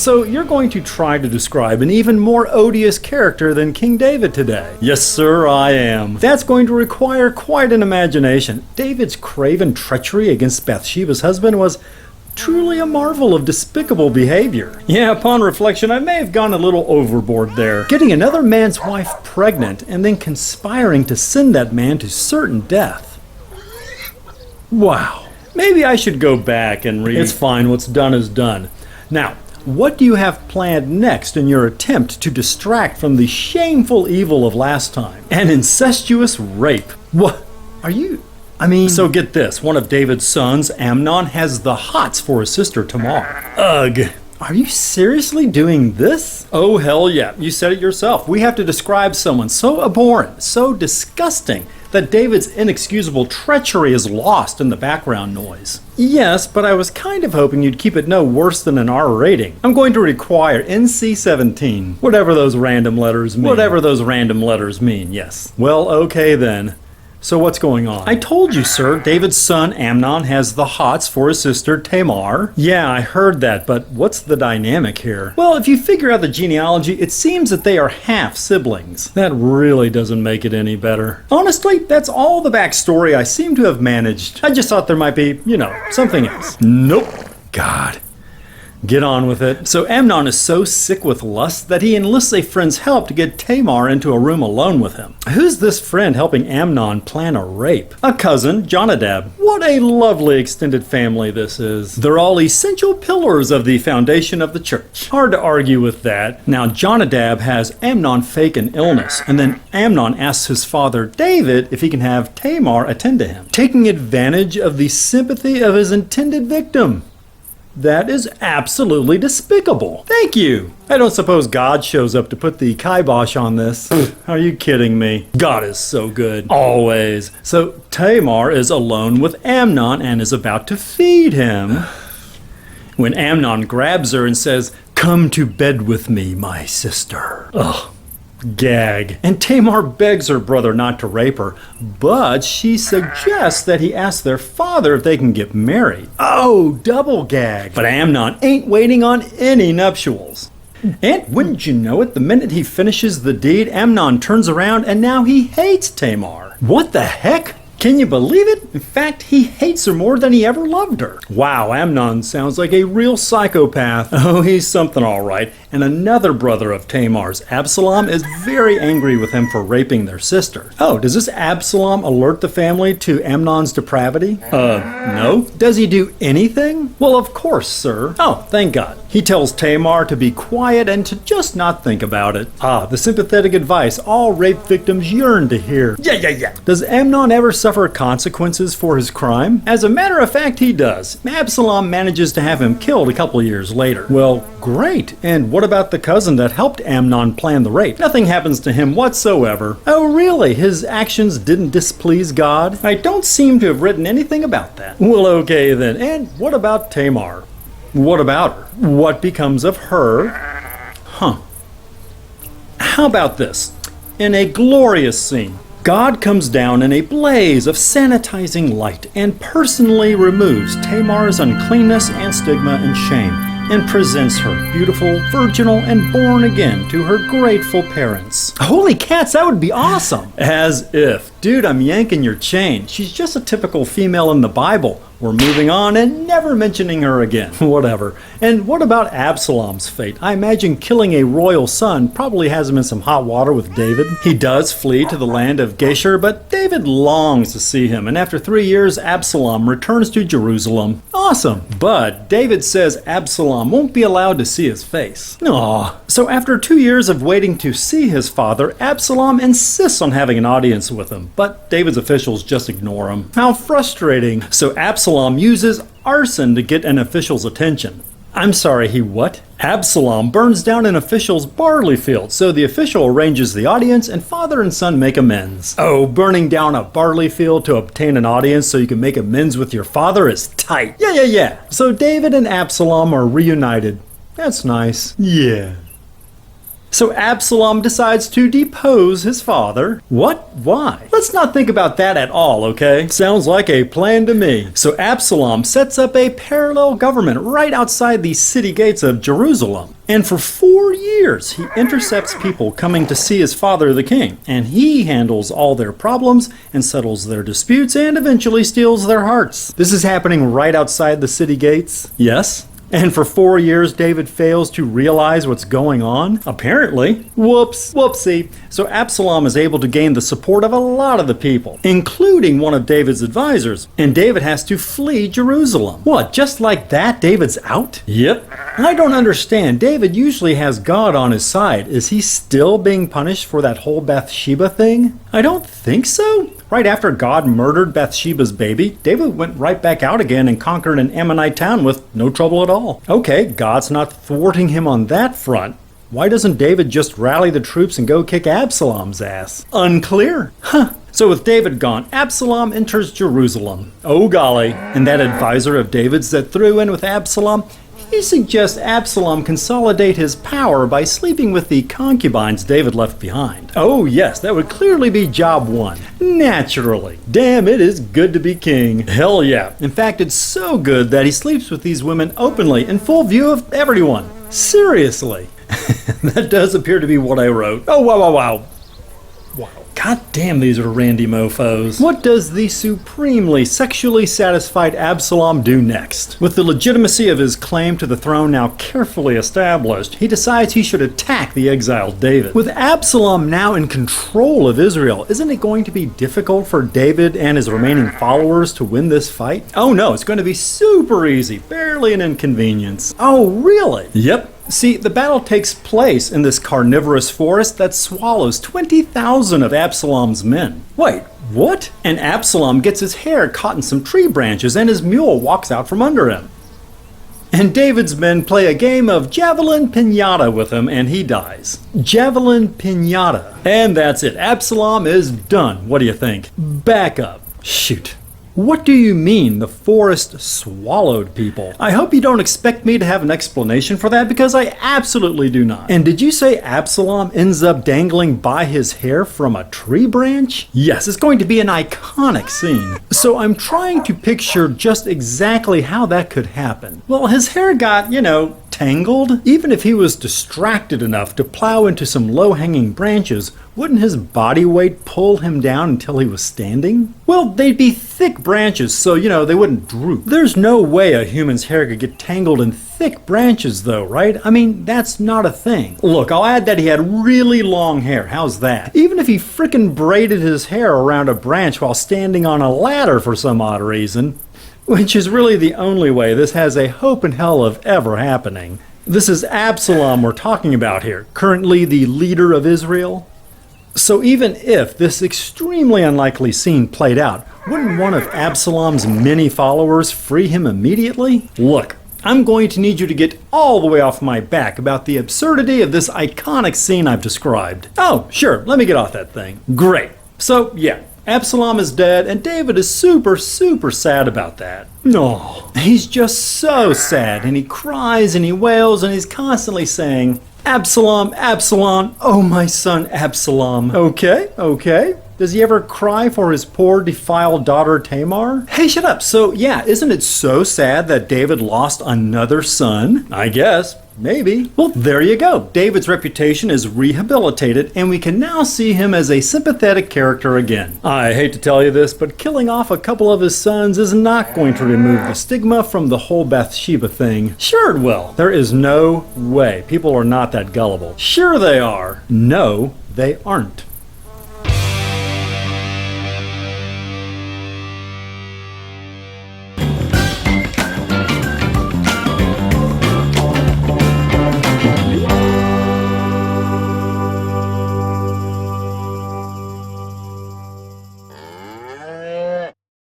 So you're going to try to describe an even more odious character than King David today. Yes, sir, I am. That's going to require quite an imagination. David's craven treachery against Bathsheba's husband was truly a marvel of despicable behavior. Yeah, upon reflection, I may have gone a little overboard there. Getting another man's wife pregnant and then conspiring to send that man to certain death. Wow. Maybe I should go back and read. It's fine, what's done is done. Now, what do you have planned next in your attempt to distract from the shameful evil of last time? An incestuous rape. What? Are you... So get this, one of David's sons, Amnon, has the hots for his sister Tamar. Ugh. Are you seriously doing this? Oh, hell yeah. You said it yourself. We have to describe someone so abhorrent, so disgusting, that David's inexcusable treachery is lost in the background noise. Yes, but I was kind of hoping you'd keep it no worse than an R rating. I'm going to require NC-17. Whatever those random letters mean. Yes. Well, okay then. So what's going on? I told you, sir, David's son Amnon has the hots for his sister Tamar. Yeah, I heard that, but what's the dynamic here? Well, if you figure out the genealogy, it seems that they are half siblings. That really doesn't make it any better. Honestly, that's all the backstory I seem to have managed. I just thought there might be, something else. Nope. God. Get on with it. So Amnon is so sick with lust that he enlists a friend's help to get Tamar into a room alone with him. Who's this friend helping Amnon plan a rape? A cousin, Jonadab. What a lovely extended family this is. They're all essential pillars of the foundation of the church. Hard to argue with that. Now Jonadab has Amnon fake an illness, and then Amnon asks his father David if he can have Tamar attend to him, taking advantage of the sympathy of his intended victim. That is absolutely despicable. Thank you. I don't suppose God shows up to put the kibosh on this. Are you kidding me? God is so good. Always. So Tamar is alone with Amnon and is about to feed him when Amnon grabs her and says, "Come to bed with me, my sister." Ugh. Gag. And Tamar begs her brother not to rape her, but she suggests that he ask their father if they can get married. Oh, double gag. But Amnon ain't waiting on any nuptials. And wouldn't you know it, the minute he finishes the deed, Amnon turns around and now he hates Tamar. What the heck? Can you believe it? In fact, he hates her more than he ever loved her. Wow, Amnon sounds like a real psychopath. Oh, he's something all right. And another brother of Tamar's, Absalom, is very angry with him for raping their sister. Oh, does this Absalom alert the family to Amnon's depravity? No. Does he do anything? Well, of course, sir. Oh, thank God. He tells Tamar to be quiet and to just not think about it. Ah, the sympathetic advice all rape victims yearn to hear. Yeah. Does Amnon ever suffer consequences for his crime? As a matter of fact, he does. Absalom manages to have him killed a couple years later. Well, great. And what about the cousin that helped Amnon plan the rape? Nothing happens to him whatsoever. Oh, really? His actions didn't displease God? I don't seem to have written anything about that. Well, okay then. And what about Tamar? What about her? What becomes of her? How about this? In a glorious scene, God comes down in a blaze of sanitizing light and personally removes Tamar's uncleanness and stigma and shame and presents her beautiful, virginal, and born again to her grateful parents. Holy cats, that would be awesome! As if. Dude, I'm yanking your chain. She's just a typical female in the Bible. We're moving on and never mentioning her again. Whatever. And what about Absalom's fate? I imagine killing a royal son probably has him in some hot water with David. He does flee to the land of Geshur, but David longs to see him, and after 3 years, Absalom returns to Jerusalem. Awesome. But David says Absalom won't be allowed to see his face. Aww. So after 2 years of waiting to see his father, Absalom insists on having an audience with him, but David's officials just ignore him. How frustrating. So Absalom uses arson to get an official's attention. I'm sorry, he what? Absalom burns down an official's barley field, so the official arranges the audience and father and son make amends. Oh, burning down a barley field to obtain an audience so you can make amends with your father is tight. Yeah. So David and Absalom are reunited. That's nice. Yeah. So Absalom decides to depose his father. What? Why? Let's not think about that at all, okay? Sounds like a plan to me. So Absalom sets up a parallel government right outside the city gates of Jerusalem. And for 4 years, he intercepts people coming to see his father, the king. And he handles all their problems and settles their disputes and eventually steals their hearts. This is happening right outside the city gates. Yes? And for 4 years, David fails to realize what's going on? Apparently. Whoopsie. So Absalom is able to gain the support of a lot of the people, including one of David's advisors. And David has to flee Jerusalem. What, just like that, David's out? Yep. I don't understand. David usually has God on his side. Is he still being punished for that whole Bathsheba thing? I don't think so. Right after God murdered Bathsheba's baby, David went right back out again and conquered an Ammonite town with no trouble at all. Okay, God's not thwarting him on that front. Why doesn't David just rally the troops and go kick Absalom's ass? Unclear. So with David gone, Absalom enters Jerusalem. Oh golly. And that advisor of David's that threw in with Absalom, he suggests Absalom consolidate his power by sleeping with the concubines David left behind. Oh yes, that would clearly be job one. Naturally. Damn, it is good to be king. Hell yeah. In fact, it's so good that he sleeps with these women openly in full view of everyone. Seriously. That does appear to be what I wrote. Oh, wow. God damn, these are randy mofos. What does the supremely sexually satisfied Absalom do next? With the legitimacy of his claim to the throne now carefully established, he decides he should attack the exiled David. With Absalom now in control of Israel, isn't it going to be difficult for David and his remaining followers to win this fight? Oh no, it's going to be super easy, barely an inconvenience. Oh really? Yep. See, the battle takes place in this carnivorous forest that swallows 20,000 of Absalom's men. Wait, what? And Absalom gets his hair caught in some tree branches and his mule walks out from under him. And David's men play a game of javelin piñata with him and he dies. Javelin piñata. And that's it. Absalom is done. What do you think? Back up. Shoot. What do you mean the forest swallowed people? I hope you don't expect me to have an explanation for that because I absolutely do not. And did you say Absalom ends up dangling by his hair from a tree branch? Yes, it's going to be an iconic scene. So I'm trying to picture just exactly how that could happen. Well, his hair got, tangled. Even if he was distracted enough to plow into some low-hanging branches, wouldn't his body weight pull him down until he was standing? Well, they'd be thick branches, so, they wouldn't droop. There's no way a human's hair could get tangled in thick branches, though, right? I mean, that's not a thing. Look, I'll add that he had really long hair. How's that? Even if he frickin' braided his hair around a branch while standing on a ladder for some odd reason, which is really the only way this has a hope in hell of ever happening. This is Absalom we're talking about here, currently the leader of Israel. So even if this extremely unlikely scene played out, wouldn't one of Absalom's many followers free him immediately? Look, I'm going to need you to get all the way off my back about the absurdity of this iconic scene I've described. Oh, sure, let me get off that thing. Great. So, yeah. Absalom is dead, and David is super sad about that. No, he's just so sad, and he cries and he wails, and he's constantly saying, Absalom, Absalom, oh my son Absalom. Okay. Does he ever cry for his poor defiled daughter Tamar? Hey, shut up. So yeah, isn't it so sad that David lost another son? I guess. Maybe. Well, there you go. David's reputation is rehabilitated, and we can now see him as a sympathetic character again. I hate to tell you this, but killing off a couple of his sons is not going to remove the stigma from the whole Bathsheba thing. Sure it will. There is no way. People are not that gullible. Sure they are. No, they aren't.